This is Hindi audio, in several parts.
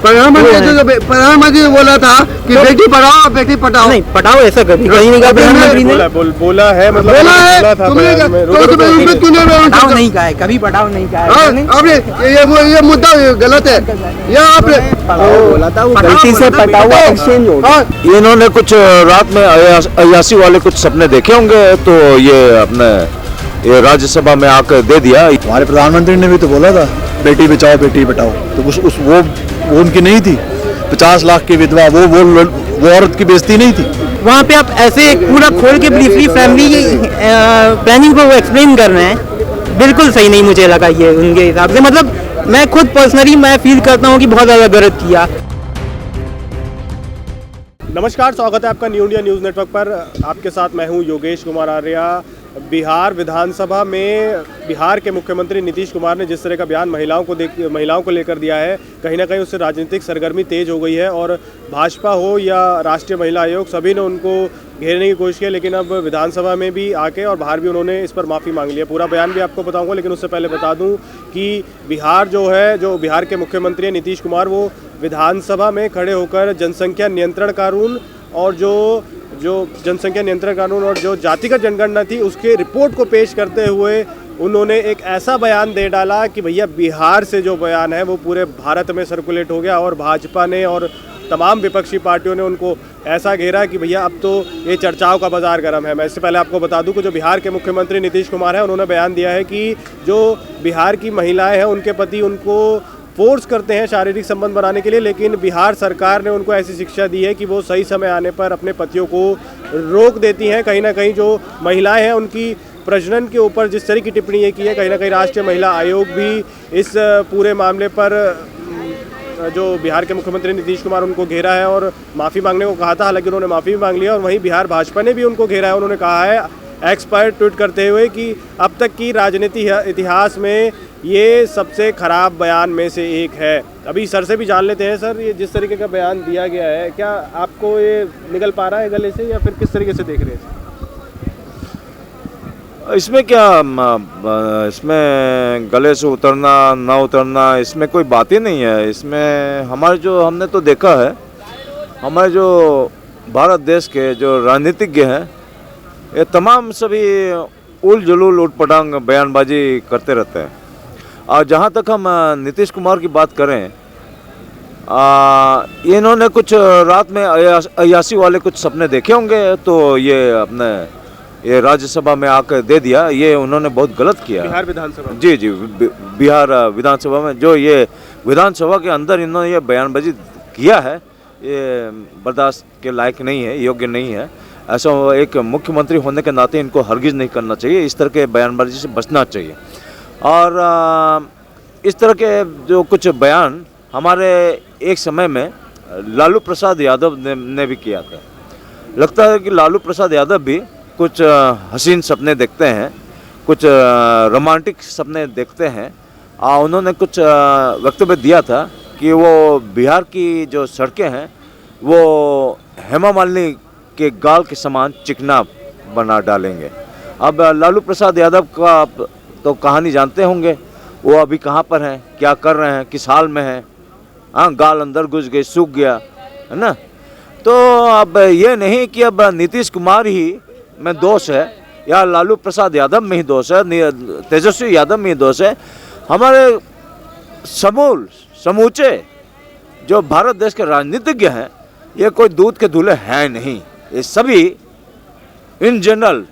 प्रधानमंत्री ने बोला था कि बेटी पढ़ाओ बेटी पढ़ाओ। नहीं, पढ़ाओ ऐसा कभी कहीं नहीं कहा प्रधानमंत्री ने। बोला है, मतलब बोला है, पढ़ाओ नहीं कहा है, कभी पढ़ाओ नहीं कहा है। आपने ये मुद्दा गलत है। ये आपने बोला था, वो गलती से पढ़ाओ एक्सचेंज हो गया। इन्होंने कुछ रात में अयासी वाले कुछ सपने देखे होंगे, तो ये अपने ये राज्यसभा में आकर दे दिया। हमारे प्रधानमंत्री ने भी तो बोला था बेटी बचाओ बेटी पढ़ाओ, तो वो उनकी नहीं थी। 50 लाख की विधवा, वो औरत की बेइज्जती नहीं थी। वहाँ पे आप ऐसे पूरा खोल के ब्रीफली फैमिली प्लानिंग को वो एक्सप्लेन कर रहे हैं, बिल्कुल सही नहीं मुझे लगा ये उनके हिसाब से। मतलब मैं खुद पर्सनली मैं फील करता हूँ कि बहुत ज़्यादा गलत किया। नमस्कार, स्वागत है आपका न्यू इंडिया न्यूज़ नेटवर्क पर। आपके साथ मैं हूं योगेश कुमार आर्या। बिहार विधानसभा में बिहार के मुख्यमंत्री नीतीश कुमार ने जिस तरह का बयान महिलाओं को लेकर दिया है, कहीं ना कहीं उससे राजनीतिक सरगर्मी तेज हो गई है और भाजपा हो या राष्ट्रीय महिला आयोग, सभी ने उनको घेरने की कोशिश की। लेकिन अब विधानसभा में भी आके और बाहर भी उन्होंने इस पर माफ़ी मांग ली है। पूरा बयान भी आपको बताऊंगा, लेकिन उससे पहले बता दूं कि बिहार जो बिहार के मुख्यमंत्री हैं नीतीश कुमार, वो विधानसभा में खड़े होकर जनसंख्या नियंत्रण कानून और जो जनसंख्या नियंत्रण कानून और जो जातिगत जनगणना थी उसके रिपोर्ट को पेश करते हुए उन्होंने एक ऐसा बयान दे डाला कि भैया बिहार से जो बयान है वो पूरे भारत में सर्कुलेट हो गया और भाजपा ने और तमाम विपक्षी पार्टियों ने उनको ऐसा घेरा कि भैया अब तो ये चर्चाओं का बाजार गर्म है। मैं इससे पहले आपको बता दूं कि जो बिहार के मुख्यमंत्री नीतीश कुमार हैं, उन्होंने बयान दिया है कि जो बिहार की महिलाएं हैं उनके पति उनको फोर्स करते हैं शारीरिक संबंध बनाने के लिए, लेकिन बिहार सरकार ने उनको ऐसी शिक्षा दी है कि वो सही समय आने पर अपने पतियों को रोक देती हैं। कहीं ना कहीं जो महिलाएं हैं उनकी प्रजनन के ऊपर जिस तरह की टिप्पणी ये की है, कहीं ना कहीं राष्ट्रीय महिला आयोग भी इस पूरे मामले पर जो बिहार के मुख्यमंत्री नीतीश कुमार उनको घेरा है और माफ़ी मांगने को कहा था। हालांकि उन्होंने माफ़ी भी मांग लिया और वहीं बिहार भाजपा ने भी उनको घेरा है। उन्होंने कहा है एक्सपर्ट ट्वीट करते हुए कि अब तक की राजनीति इतिहास में ये सबसे ख़राब बयान में से एक है। अभी सर से भी जान लेते हैं। सर, ये जिस तरीके का बयान दिया गया है, क्या आपको ये निकल पा रहा है गले से या फिर किस तरीके से देख रहे हैं? इसमें क्या, इसमें गले से उतरना ना उतरना इसमें कोई बात ही नहीं है। इसमें हमने तो देखा है, हमारे जो भारत देश के जो राजनीतिज्ञ हैं ये तमाम सभी उल जुलूल उटपटांग बयानबाजी करते रहते हैं। और जहाँ तक हम नीतीश कुमार की बात करें, इन्होंने कुछ रात में अयासी वाले कुछ सपने देखे होंगे, तो ये राज्यसभा में आकर दे दिया। ये उन्होंने बहुत गलत किया। बिहार विधानसभा, जी बिहार विधानसभा में जो ये विधानसभा के अंदर इन्होंने ये बयानबाजी किया है, ये बर्दाश्त के लायक नहीं है, योग्य नहीं है। ऐसा एक मुख्यमंत्री होने के नाते इनको हरगिज़ नहीं करना चाहिए। इस तरह के बयानबाजी से बचना चाहिए। और इस तरह के जो कुछ बयान हमारे एक समय में लालू प्रसाद यादव ने भी किया था। लगता है कि लालू प्रसाद यादव भी कुछ हसीन सपने देखते हैं, कुछ रोमांटिक सपने देखते हैं। उन्होंने कुछ वक्तव्य दिया था कि वो बिहार की जो सड़कें हैं वो हेमा मालिनी के गाल के समान चिकना बना डालेंगे। अब लालू प्रसाद यादव का आप तो कहानी जानते होंगे, वो अभी कहाँ पर हैं, क्या कर रहे हैं, किस हाल में हैं। हाँ, गाल अंदर घुस गई, सूख गया, है ना। तो अब ये नहीं कि अब नीतीश कुमार ही में दोष है या लालू प्रसाद यादव में ही दोष है, तेजस्वी यादव में ही दोष है। हमारे समूचे जो भारत देश के राजनीतिज्ञ हैं, ये कोई दूध के दूल्हे हैं नहीं। ये सभी in general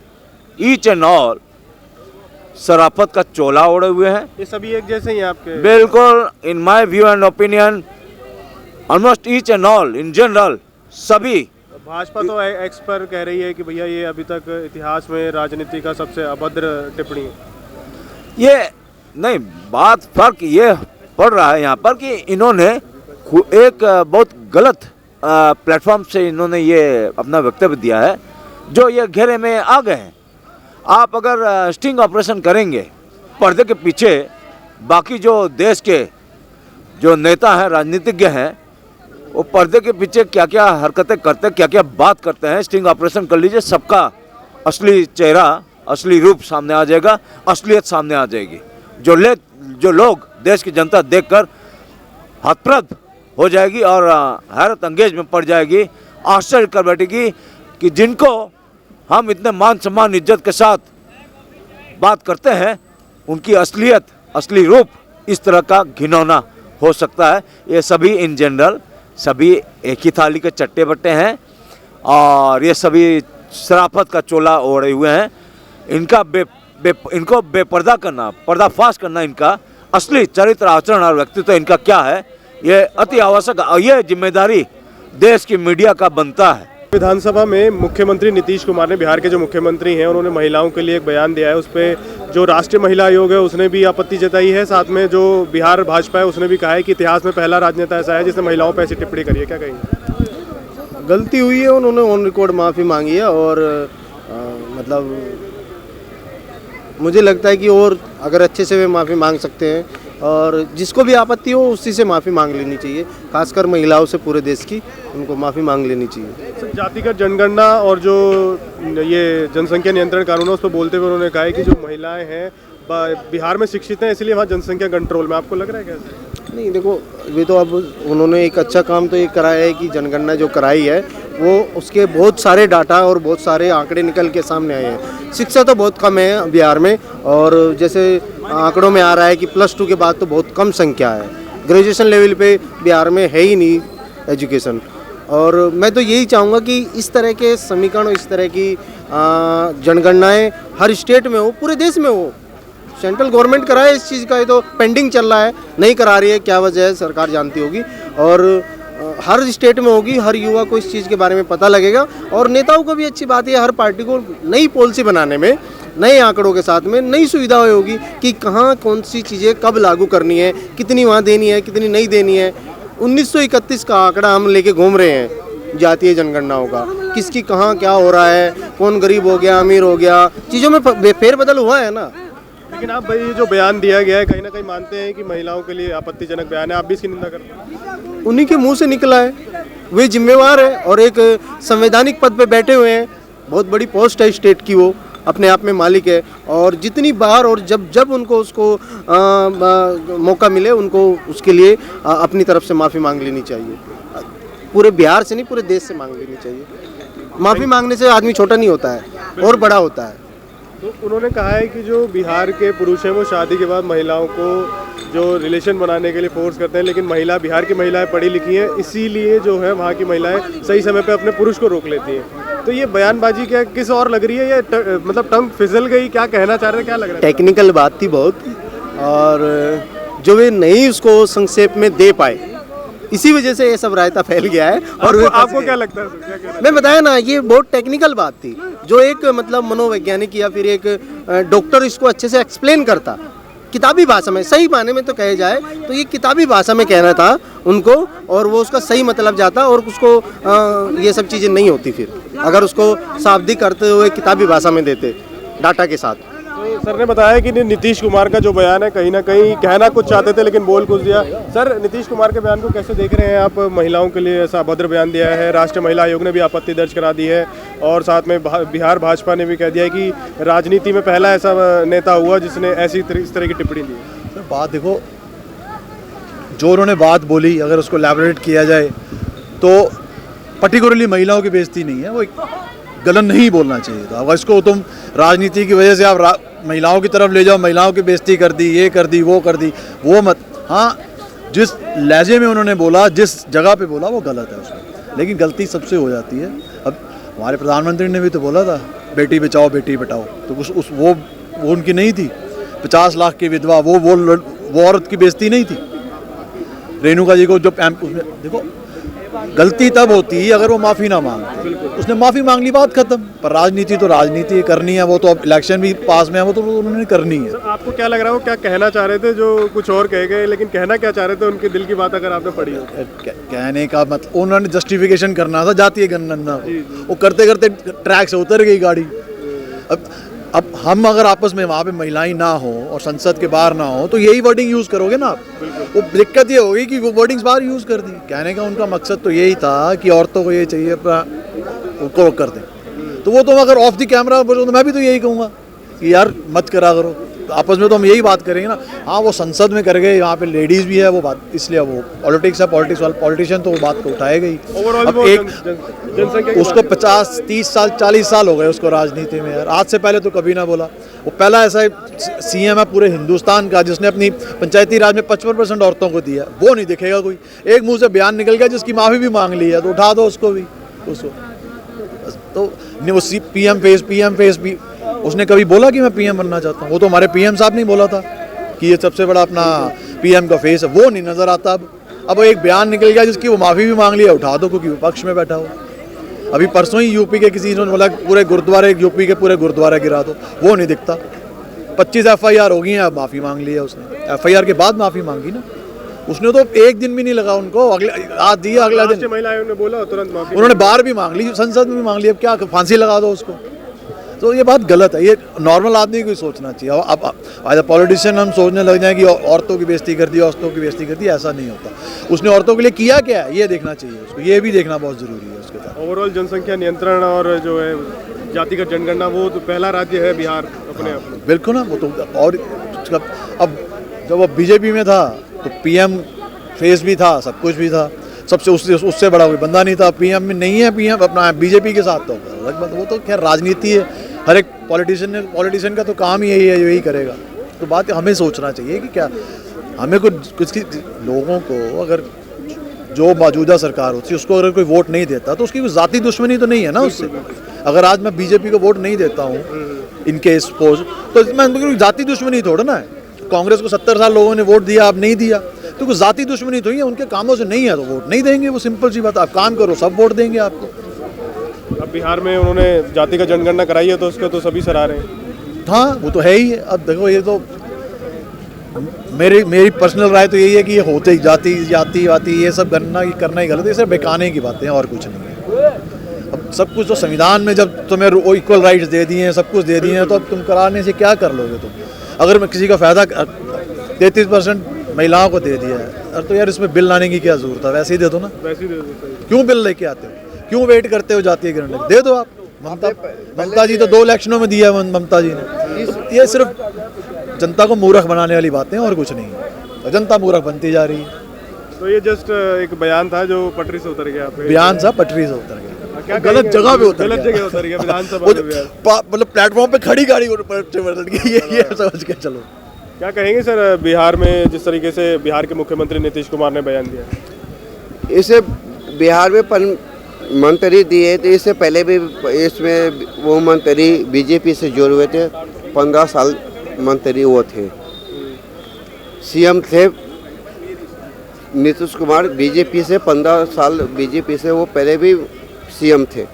each and all शराफत का चोला ओढ़े हुए हैं। ये सभी एक जैसे ही आपके? बिल्कुल, in my view and opinion almost each and all in general सभी। भाजपा तो एक्सपर्ट कह रही है कि भैया ये अभी तक इतिहास में राजनीति का सबसे अभद्र टिप्पणी है। ये नहीं, बात फर्क ये पड़ रहा है यहाँ पर कि इन्होंने एक बहुत गलत प्लेटफॉर्म से इन्होंने ये अपना वक्तव्य दिया है, जो ये घेरे में आ गए हैं। आप अगर स्टिंग ऑपरेशन करेंगे पर्दे के पीछे, बाकी जो देश के जो नेता हैं, राजनीतिज्ञ हैं, वो पर्दे के पीछे क्या क्या हरकतें करते हैं, क्या क्या बात करते हैं, स्टिंग ऑपरेशन कर लीजिए, सबका असली चेहरा, असली रूप सामने आ जाएगा, असलियत सामने आ जाएगी। जो लोग, देश की जनता देखकर हतप्रभ हो जाएगी और हैरत अंगेज में पड़ जाएगी, आश्चर्य कर बैठेगी कि जिनको हम इतने मान सम्मान इज्जत के साथ बात करते हैं उनकी असलियत, असली रूप इस तरह का घिनौना हो सकता है। ये सभी इन जनरल सभी एक ही थाली के चट्टे बट्टे हैं और ये सभी शराफत का चोला ओढ़े हुए हैं। इनका इनको बेपर्दा करना, पर्दाफाश करना इनका असली चरित्र, आचरण और व्यक्तित्व इनका क्या है, ये अति आवश्यक, ये जिम्मेदारी देश की मीडिया का बनता है। विधानसभा में मुख्यमंत्री नीतीश कुमार ने, बिहार के जो मुख्यमंत्री हैं, उन्होंने महिलाओं के लिए एक बयान दिया है। उस पर जो राष्ट्रीय महिला आयोग है उसने भी आपत्ति जताई है। साथ में जो बिहार भाजपा है उसने भी कहा है कि इतिहास में पहला राजनेता ऐसा है जिसने महिलाओं पर ऐसी टिप्पणी करी है। क्या कहेंगे? गलती हुई है, उन्होंने ऑन रिकॉर्ड माफ़ी मांगी है और मतलब मुझे लगता है कि और अगर अच्छे से वे माफ़ी मांग सकते हैं और जिसको भी आपत्ति हो उसी से माफ़ी मांग लेनी चाहिए, खासकर महिलाओं से पूरे देश की उनको माफ़ी मांग लेनी चाहिए। सर, जातिगत जनगणना और जो ये जनसंख्या नियंत्रण कानून है उस पर बोलते हुए उन्होंने कहा है कि जो महिलाएं हैं बिहार में शिक्षित हैं इसलिए वहाँ जनसंख्या कंट्रोल में। आपको लग रहा है कैसे? नहीं, देखो वे तो अब उन्होंने एक अच्छा काम तो ये कराया है कि जनगणना जो कराई है वो उसके बहुत सारे डाटा और बहुत सारे आंकड़े निकल के सामने आए हैं। शिक्षा तो बहुत कम है बिहार में और जैसे आंकड़ों में आ रहा है कि +2 के बाद तो बहुत कम संख्या है, ग्रेजुएशन लेवल पे बिहार में है ही नहीं एजुकेशन। और मैं तो यही चाहूँगा कि इस तरह के समीकरण, इस तरह की जनगणनाएँ हर स्टेट में हो, पूरे देश में हो। सेंट्रल गवर्नमेंट कराए इस चीज़ का, ये तो पेंडिंग चल रहा है, नहीं करा रही है, क्या वजह है सरकार जानती होगी। और हर स्टेट में होगी, हर युवा को इस चीज़ के बारे में पता लगेगा। और नेताओं को भी अच्छी बात है, हर पार्टी को नई पॉलिसी बनाने में, नए आंकड़ों के साथ में नई सुविधाएं होगी कि कहाँ कौन सी चीज़ें कब लागू करनी है, कितनी वहाँ देनी है, कितनी नहीं देनी है। 1931 का आंकड़ा हम लेके घूम रहे हैं जातीय जनगणनाओं का, किसकी कहाँ क्या हो रहा है, कौन गरीब हो गया, अमीर हो गया, चीज़ों में फेरबदल हुआ है ना। लेकिन आप भाई जो बयान दिया गया है कहीं ना कहीं मानते हैं कि महिलाओं के लिए आपत्तिजनक बयान है, आप भी इसकी निंदा करते हैं? उन्हीं के मुंह से निकला है, वे जिम्मेवार है और एक संवैधानिक पद पे बैठे हुए हैं, बहुत बड़ी पोस्ट है स्टेट की, वो अपने आप में मालिक है। और जितनी बार और जब जब उनको उसको मौका मिले उनको उसके लिए अपनी तरफ से माफ़ी मांग लेनी चाहिए। पूरे बिहार से नहीं, पूरे देश से मांग लेनी चाहिए। माफ़ी मांगने से आदमी छोटा नहीं होता है और बड़ा होता है। तो उन्होंने कहा है कि जो बिहार के पुरुष हैं वो शादी के बाद महिलाओं को जो रिलेशन बनाने के लिए फोर्स करते हैं, लेकिन बिहार की महिलाएं पढ़ी लिखी हैं, इसीलिए जो है वहाँ की महिलाएं सही समय पे अपने पुरुष को रोक लेती हैं। तो ये बयानबाजी क्या किस और लग रही है, ये मतलब टंग फिसल गई, क्या कहना चाह रहे हैं, क्या लग रहा है? टेक्निकल बात थी बहुत, और जो वे नहीं उसको संक्षेप में दे पाए, इसी वजह से ये सब रायता फैल गया है। और आपको क्या लगता है सर? क्या मैं बताया ना, ये बहुत टेक्निकल बात थी, जो एक मतलब मनोवैज्ञानिक या फिर एक डॉक्टर इसको अच्छे से एक्सप्लेन करता किताबी भाषा में, सही माने में तो कहे जाए तो ये किताबी भाषा में कहना था उनको, और वो उसका सही मतलब जाता और उसको ये सब चीज़ें नहीं होती फिर अगर उसको शाब्दिक करते हुए किताबी भाषा में देते डाटा के साथ। तो सर ने बताया कि नीतीश कुमार का जो बयान है कहीं ना कहीं कहना कुछ चाहते थे लेकिन बोल कुछ दिया। सर, नीतीश कुमार के बयान को कैसे देख रहे हैं आप? महिलाओं के लिए ऐसा अभद्र बयान दिया है, राष्ट्रीय महिला आयोग ने भी आपत्ति दर्ज करा दी है और साथ में बिहार भाजपा ने भी कह दिया है कि राजनीति में पहला ऐसा नेता हुआ जिसने इस तरह की टिप्पणी दी है। सर, बात देखो, जो उन्होंने बात बोली अगर उसको एलैबोरेट किया जाए तो पर्टिकुलरली महिलाओं की बेइज्जती नहीं है, वो गलत नहीं बोलना चाहिए था। अगर इसको तुम राजनीति की वजह से आप महिलाओं की तरफ ले जाओ, महिलाओं की बेइज्जती कर दी, ये कर दी, वो मत। हाँ, जिस लहजे में उन्होंने बोला, जिस जगह पे बोला, वो गलत है उसमें, लेकिन गलती सबसे हो जाती है। अब हमारे प्रधानमंत्री ने भी तो बोला था बेटी बचाओ बेटी पढ़ाओ, तो वो उनकी नहीं थी। 50 लाख की विधवा, वो औरत की बेइज्जती नहीं थी। रेणुका जी को जो उसमें देखो, गलती तब होती है अगर वो माफ़ी ना मांगते। उसने माफ़ी मांग ली, बात खत्म। पर राजनीति तो राजनीति करनी है, वो तो अब इलेक्शन भी पास में है, वो तो उन्होंने करनी है। आपको क्या लग रहा है वो क्या कहना चाह रहे थे, जो कुछ और कह गए, लेकिन कहना क्या चाह रहे थे, उनके दिल की बात अगर आपने पढ़ी हो? कहने का मतलब उन्होंने जस्टिफिकेशन करना था जातीय गणना, वो करते करते ट्रैक से उतर गई गाड़ी। अब हम अगर आपस में वहाँ पे महिलाएं ना हो और संसद के बाहर ना हो तो यही वर्डिंग यूज़ करोगे ना आप। वो दिक्कत ये होगी कि वो वर्डिंग्स बाहर यूज़ कर दी। कहने का उनका मकसद तो यही था कि औरतों को ये चाहिए उनको कर दें। तो वो तो अगर ऑफ द कैमरा बोलो तो मैं भी तो यही कहूँगा कि यार मत करा करो। आपस में तो हम यही बात करेंगे ना। हाँ, वो संसद में कर गए, यहाँ पे लेडीज़ भी है, वो बात इसलिए वो पॉलिटिक्स है, पॉलिटिशियन तो वो बात को उठाएगा ही। ओवरऑल अब वो एक जनसंख्या की उसको 50, 30 साल, 40 साल हो गए उसको राजनीति में यार। आज से पहले तो कभी ना बोला। वो पहला ऐसा सीएम है पूरे हिंदुस्तान का जिसने अपनी पंचायती राज में 55% औरतों को दिया। वो नहीं दिखेगा कोई। एक मुंह से बयान निकल गया जिसकी माफ़ी भी मांग ली है, तो उठा दो उसको भी। उसको तो नहीं, वो पीएम फेस भी उसने कभी बोला कि मैं पीएम बनना चाहता हूँ? वो तो हमारे पीएम साहब नहीं बोला था कि ये सबसे बड़ा अपना पीएम का फेस है। वो नहीं नज़र आता। अब एक बयान निकल गया जिसकी वो माफ़ी भी मांग लिया, उठा दो क्योंकि विपक्ष में बैठा हो। अभी परसों ही यूपी के किसी ने बोला पूरे गुरुद्वारे, यूपी के पूरे गुरुद्वारा गिरा दो, वो नहीं दिखता। 25 FIR हो गई हैं, अब माफ़ी मांग लिया उसने। FIR के बाद माफ़ी मांगी ना उसने, तो एक दिन भी नहीं लगा उनको। अगले आज दिया, अगला दिन महिला आयोग ने बोला तुरंत माफी, उन्होंने बाहर भी मांग ली, संसद में भी मांग ली। अब क्या फांसी लगा दो उसको? तो ये बात गलत है। ये नॉर्मल आदमी को सोचना चाहिए। अब एज अ पॉलिटिशियन हम सोचने लग जाए कि औरतों की बेइज्जती कर दी, औरतों की बेइज्जती कर दी, ऐसा नहीं होता। उसने औरतों के लिए किया क्या है ये देखना चाहिए उसको। ये भी देखना बहुत ज़रूरी है उसके साथ। ओवरऑल जनसंख्या नियंत्रण और जो है जातिगत जनगणना, वो तो पहला राज्य है बिहार अपने आप में। बिल्कुल ना, वो तो। और अब जब वो बीजेपी में था तो पीएम फेस भी था, सब कुछ भी था, सबसे उससे बड़ा कोई बंदा नहीं था। पीएम में नहीं है, पीएम अपना बीजेपी के साथ, तो वो तो खैर राजनीति है। हर एक पॉलिटिशियन का तो काम ही यही है, यही करेगा। तो बात हमें सोचना चाहिए कि क्या हमें कुछ लोगों को, अगर जो मौजूदा सरकार होती है उसको अगर कोई वोट नहीं देता तो उसकी कोई ज़ाती दुश्मनी तो नहीं है ना उससे। अगर आज मैं बीजेपी को वोट नहीं देता हूँ इनके सपोज, तो इसमें ज़ाती दुश्मनी थोड़ा ना है। कांग्रेस को 70 साल लोगों ने वोट दिया, आप नहीं दिया, तो कोई ज़ाती दुश्मनी तो ही है। उनके कामों से नहीं है तो वोट नहीं देंगे, वो सिंपल सी बात। आप काम करो, सब वोट देंगे आपको। अब बिहार में उन्होंने जातिगत जनगणना कराई है तो उसका तो सभी सराह रहे हैं। हाँ, वो तो है ही। अब देखो, ये तो मेरी पर्सनल राय तो यही है कि ये होते ही जाति वाती ये सब करना ही गलत है। सिर्फ बेकाने की बातें हैं और कुछ नहीं है। अब सब कुछ तो संविधान में जब तुम्हें इक्वल राइट्स दे दिए हैं, सब कुछ दे दिए हैं, तो अब तुम कराने से क्या कर लोगे तुम? अगर मैं किसी का फ़ायदा 33% महिलाओं को दे दिया है, तो यार इसमें बिल लाने की क्या जरूरत है? वैसे ही दे दो ना। वैसे ही दे दो। क्यों बिल लेके आते हो? क्यों वेट करते हो जातीय गणना? दे दो आप। ममता जी तो 2 इलेक्शनों में दिया है ममता जी ने। तो ये सिर्फ जनता को मूर्ख बनाने वाली बातें और कुछ नहीं है। जनता मूर्ख बनती जा रही है। तो ये जस्ट एक बयान था जो पटरी से उतर गया। बयान था पटरी से उतर गया, क्या गलत जगह पे उतर गया विधानसभा में। मतलब प्लेटफॉर्म पे खड़ी गाड़ी उलट गई, ये समझ के चलो। क्या कहेंगे सर, बिहार में जिस तरीके से बिहार के मुख्यमंत्री नीतीश कुमार ने बयान दिया? इसे बिहार में मंत्री दिए तो इससे पहले भी इसमें वो मंत्री बीजेपी से जुड़े हुए थे। 15 साल मंत्री वो थे, सीएम थे नीतीश कुमार। बीजेपी से 15 साल बीजेपी से वो पहले भी सीएम थे।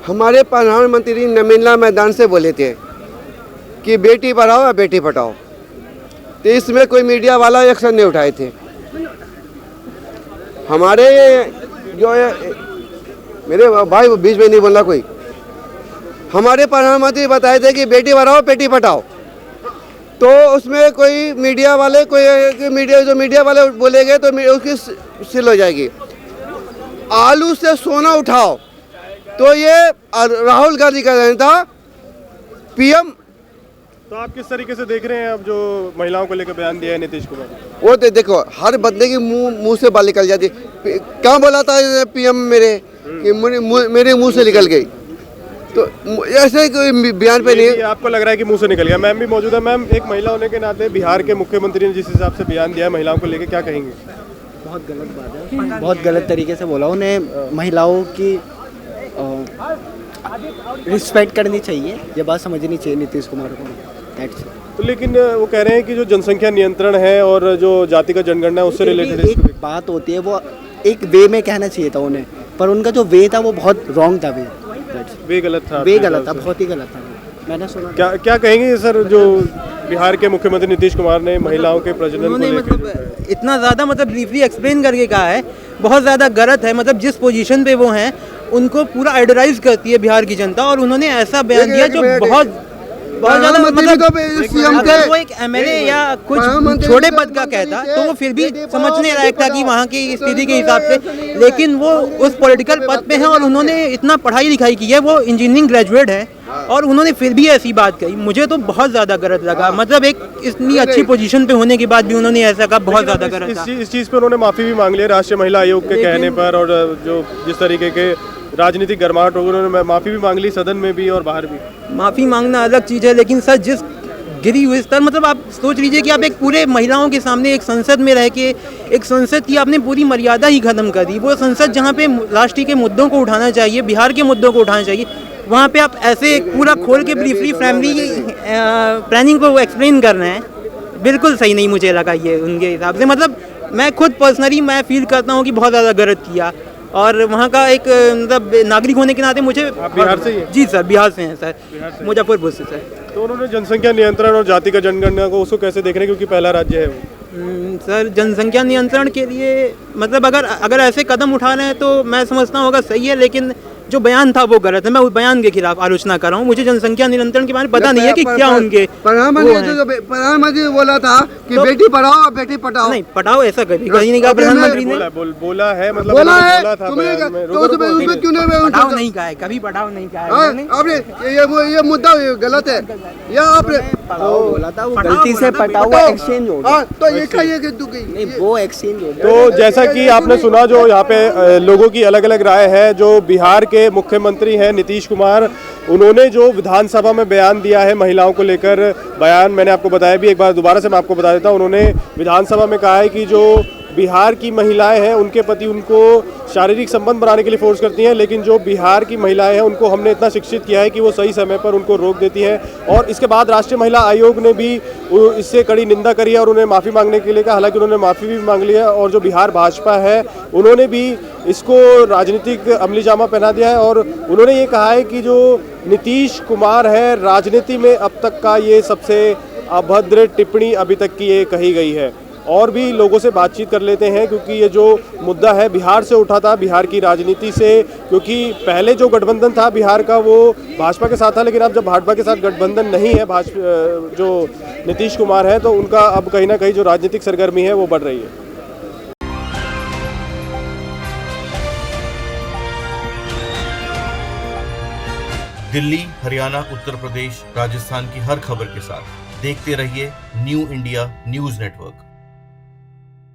हमारे प्रधानमंत्री नमीला मैदान से बोले थे कि बेटी पढ़ाओ या बेटी पढ़ाओ, तो इसमें कोई मीडिया वाला एक्शन नहीं उठाए थे। हमारे जो मेरे भाई वो बीच में नहीं बोलना कोई, हमारे प्रधानमंत्री बताए थे कि बेटी पढ़ाओ बेटी पढ़ाओ, तो उसमें कोई मीडिया वाले मीडिया वाले बोलेंगे तो उसकी सिल हो जाएगी। आलू से सोना उठाओ, तो ये राहुल गांधी का कहना था पीएम। तो आप किस तरीके से देख रहे हैं अब जो महिलाओं को लेकर बयान दिया है नीतीश कुमार? वो तो देखो, हर बंदे की मुंह से बात निकल जाती है। क्या बोला था पीएम मेरे कि मेरे मुंह से निकल गई, तो ऐसे कोई बयान पे नहीं। आपको लग रहा है कि मुंह से निकल गया? मैम भी मौजूद है। मैम, एक महिला होने के नाते बिहार के मुख्यमंत्री ने जिस हिसाब से बयान दिया है महिलाओं को लेकर, क्या कहेंगे? बहुत गलत बात है, बहुत गलत तरीके से बोला। उन्हें महिलाओं की रिस्पेक्ट करनी चाहिए, ये बात समझनी चाहिए नीतीश कुमार को। तो लेकिन वो कह रहे हैं कि जो जनसंख्या नियंत्रण है और जो जातिगत जनगणना है उससे रिलेटेड एक बात होती है, वो एक वे में कहना चाहिए था उन्हें, पर उनका जो वे था वो बहुत रॉन्ग था। वे गलत था, बहुत ही गलत था। मैंने सुना। क्या कहेंगे सर, जो बिहार के मुख्यमंत्री नीतीश कुमार ने महिलाओं के प्रजनन को लेकर मतलब इतना ज़्यादा ब्रीफली एक्सप्लेन करके कहा है, बहुत ज़्यादा गलत है। मतलब जिस पोजीशन पे वो हैं उनको पूरा आइडलाइज करती है बिहार की जनता, और उन्होंने ऐसा बयान दिया जो बहुत बहुत ज्यादा मतलब सीएम अगर वो एक एमएलए या कुछ छोटे पद का कहता तो वो फिर भी समझने लायक था कि वहाँ की स्थिति के हिसाब से, लेकिन वो उस पॉलिटिकल पद पे हैं और उन्होंने इतना पढ़ाई लिखाई की है, वो इंजीनियरिंग ग्रेजुएट है और उन्होंने फिर भी ऐसी बात कही। मुझे तो बहुत ज्यादा गलत लगा, मतलब एक इतनी अच्छी पोजीशन पे होने के बाद भी उन्होंने ऐसा कहा, बहुत ज्यादा गलत था। इस चीज़ पे उन्होंने माफ़ी भी मांग ली है राष्ट्रीय महिला आयोग के कहने पर, और जो जिस तरीके के राजनीतिक गर्माहट हो गई, उन्होंने माफ़ी भी मांग ली सदन में भी और बाहर भी। माफ़ी मांगना अलग चीज़ है, लेकिन सर जिस गिरी हुई स्तर, मतलब आप सोच लीजिए कि आप एक पूरे महिलाओं के सामने एक संसद में रह के एक संसद की आपने पूरी मर्यादा ही खत्म कर दी। वो संसद जहाँ पे राष्ट्रीय के मुद्दों को उठाना चाहिए, बिहार के मुद्दों को उठाना चाहिए, वहाँ पे आप ऐसे पूरा खोल के ब्रीफली फैमिली प्लानिंग को एक्सप्लेन कर रहे हैं, बिल्कुल सही नहीं मुझे लगा ये उनके हिसाब से। मतलब मैं खुद पर्सनली मैं फील करता हूँ कि बहुत ज़्यादा गलत किया, और वहाँ का एक मतलब नागरिक होने के नाते मुझे। आप बिहार से ही हैं? जी सर, बिहार से हैं सर, मुजफ्फरपुर से सर। तो उन्होंने जनसंख्या नियंत्रण और जाति का जनगणना को उसको कैसे देख रहे हैं, क्योंकि पहला राज्य है वो। सर जनसंख्या नियंत्रण के लिए मतलब अगर ऐसे कदम उठा रहे हैं तो मैं समझता हूँ होगा सही है, लेकिन जो बयान था वो गलत है। मैं उस बयान के खिलाफ आलोचना कर रहा हूँ। मुझे जनसंख्या नियंत्रण के बारे में पता नहीं है कि क्या उनके प्रधानमंत्री बोला था कि बेटी पढ़ाओ और बेटी पढ़ाओ। नहीं, पढ़ाओ ऐसा कभी नहीं कहा प्रधानमंत्री ने। बोला है, मतलब बोला है, बोला था बयान में। उसमें क्यों नहीं पढ़ाओ नहीं कहा है, कभी पढ़ाओ नहीं कहा है। आपने ये मुद्दा गलत है, या आपने बोला था वो गलती से पटाओ एक्सचेंज हो गया। तो ये कहिए कि नहीं, वो एक्सचेंज हो गया। तो जैसा कि आपने सुना, जो यहाँ पे लोगों की अलग अलग राय है। जो बिहार के मुख्यमंत्री हैं नीतीश कुमार, उन्होंने जो विधानसभा में बयान दिया है महिलाओं को लेकर, बयान मैंने आपको बताया भी, एक बार दोबारा से मैं आपको बता देता हूँ। उन्होंने विधानसभा में कहा है कि जो बिहार की महिलाएं हैं उनके पति उनको शारीरिक संबंध बनाने के लिए फोर्स करती हैं, लेकिन जो बिहार की महिलाएं हैं उनको हमने इतना शिक्षित किया है कि वो सही समय पर उनको रोक देती हैं। और इसके बाद राष्ट्रीय महिला आयोग ने भी इससे कड़ी निंदा करी है और उन्हें माफ़ी मांगने के लिए कहा। हालांकि उन्होंने माफ़ी भी मांग ली है, और जो बिहार भाजपा है उन्होंने भी इसको राजनीतिक अमली जामा पहना दिया है। और उन्होंने ये कहा है कि जो नीतीश कुमार है, राजनीति में अब तक का ये सबसे अभद्र टिप्पणी अभी तक की ये कही गई है। और भी लोगों से बातचीत कर लेते हैं, क्योंकि ये जो मुद्दा है बिहार से उठा था, बिहार की राजनीति से, क्योंकि पहले जो गठबंधन था बिहार का वो भाजपा के साथ था, लेकिन अब जब भाजपा के साथ गठबंधन नहीं है, जो नीतीश कुमार है, तो उनका अब कहीं ना कहीं जो राजनीतिक सरगर्मी है वो बढ़ रही है। दिल्ली, हरियाणा, उत्तर प्रदेश, राजस्थान की हर खबर के साथ देखते रहिए न्यू इंडिया न्यूज़ नेटवर्क।